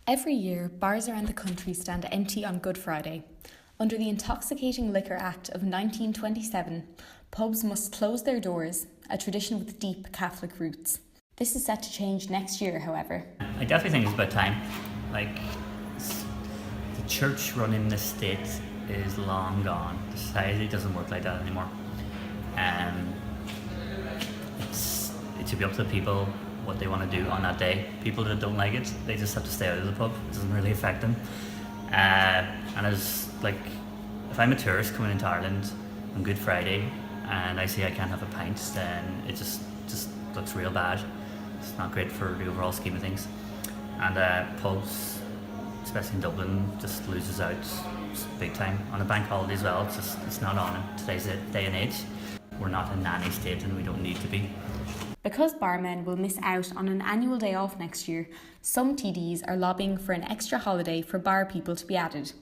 Every year, bars around the country stand empty on Good Friday. Under the Intoxicating Liquor Act of 1927, pubs must close their doors, a tradition with deep Catholic roots. This is set to change next year, however. I definitely think it's about time. The church running the state is long gone. The society doesn't work like that anymore. It should be up to the people what they want to do on that day. People that don't like it, they just have to stay out of the pub. It doesn't really affect them. And as if I'm a tourist coming into Ireland on Good Friday and I say I can't have a pint, then it just looks real bad. It's not great for the overall scheme of things. And pubs, especially in Dublin, just loses out big time. On a bank holiday as well, it's not on in today's day and age. We're not a nanny state and we don't need to be. Because barmen will miss out on an annual day off next year, some TDs are lobbying for an extra holiday for bar people to be added.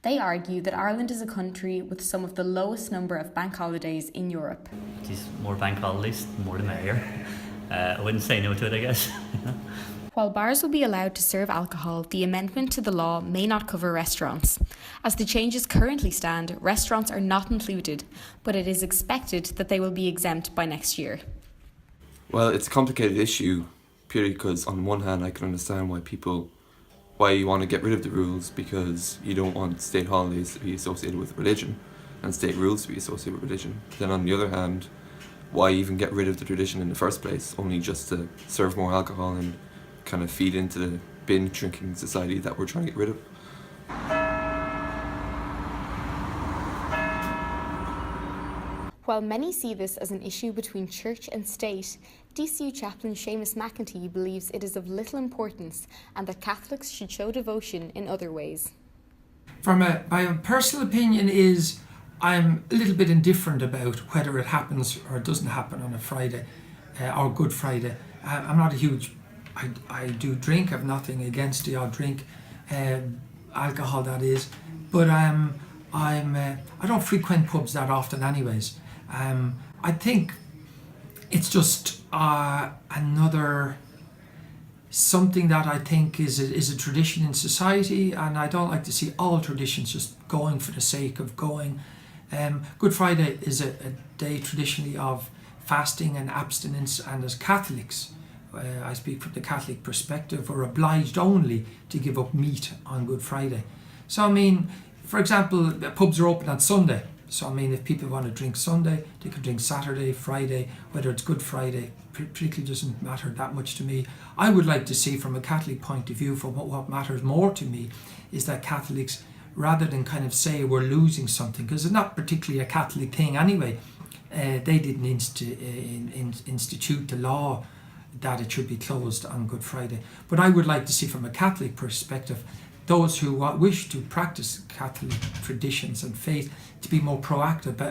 They argue that Ireland is a country with some of the lowest number of bank holidays in Europe. Geez, more bank holidays, the more the merrier. I wouldn't say no to it, I guess. While bars will be allowed to serve alcohol, the amendment to the law may not cover restaurants. As the changes currently stand, restaurants are not included, but it is expected that they will be exempt by next year. Well, it's a complicated issue, purely because on one hand I can understand why you want to get rid of the rules, because you don't want state holidays to be associated with religion and state rules to be associated with religion. Then on the other hand, why even get rid of the tradition in the first place, only just to serve more alcohol and kind of feed into the binge drinking society that we're trying to get rid of. While many see this as an issue between church and state, DCU chaplain Seamus McEntee believes it is of little importance and that Catholics should show devotion in other ways. My personal opinion is I'm a little bit indifferent about whether it happens or it doesn't happen on a Friday or Good Friday. I'm not a huge... I do drink, I've nothing against the odd drink, alcohol that is, but I don't frequent pubs that often anyways. I think it's just another something that I think is a tradition in society, and I don't like to see all traditions just going for the sake of going. Good Friday is a day traditionally of fasting and abstinence, and as Catholics, I speak from the Catholic perspective, we're obliged only to give up meat on Good Friday. So I mean, for example, pubs are open on Sunday. So I mean, if people want to drink Sunday, they can drink Saturday, Friday, whether it's Good Friday, particularly doesn't matter that much to me. I would like to see, from a Catholic point of view, from what matters more to me is that Catholics, rather than kind of say we're losing something, because it's not particularly a Catholic thing anyway, they didn't institute the law that it should be closed on Good Friday. But I would like to see, from a Catholic perspective, those who wish to practice Catholic traditions and faith to be more proactive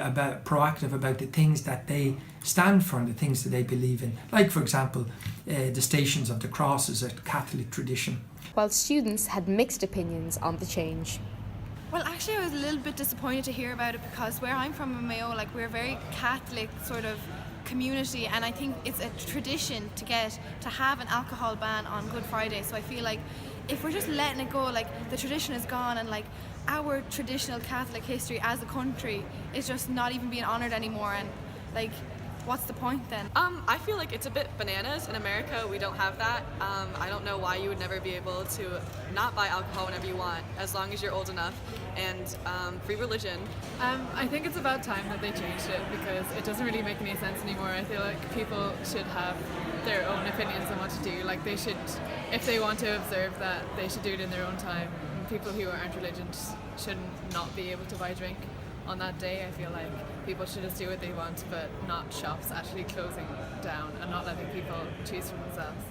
about the things that they stand for and the things that they believe in. Like, for example, the Stations of the Cross is a Catholic tradition. While students had mixed opinions on the change. Well, actually, I was a little bit disappointed to hear about it, because where I'm from in Mayo, we're a very Catholic sort of community, and I think it's a tradition to have an alcohol ban on Good Friday. So I feel like if we're just letting it go, the tradition is gone, and our traditional Catholic history as a country is just not even being honoured anymore, and what's the point then? I feel like it's a bit bananas. In America, we don't have that. I don't know why you would never be able to not buy alcohol whenever you want, as long as you're old enough, and free religion. I think it's about time that they changed it, because it doesn't really make any sense anymore. I feel like people should have their own opinions on what to do. They should, if they want to observe that, they should do it in their own time. And people who aren't religious should not be able to buy drink on that day. I feel like people should just do what they want, but not shops actually closing down and not letting people choose for themselves.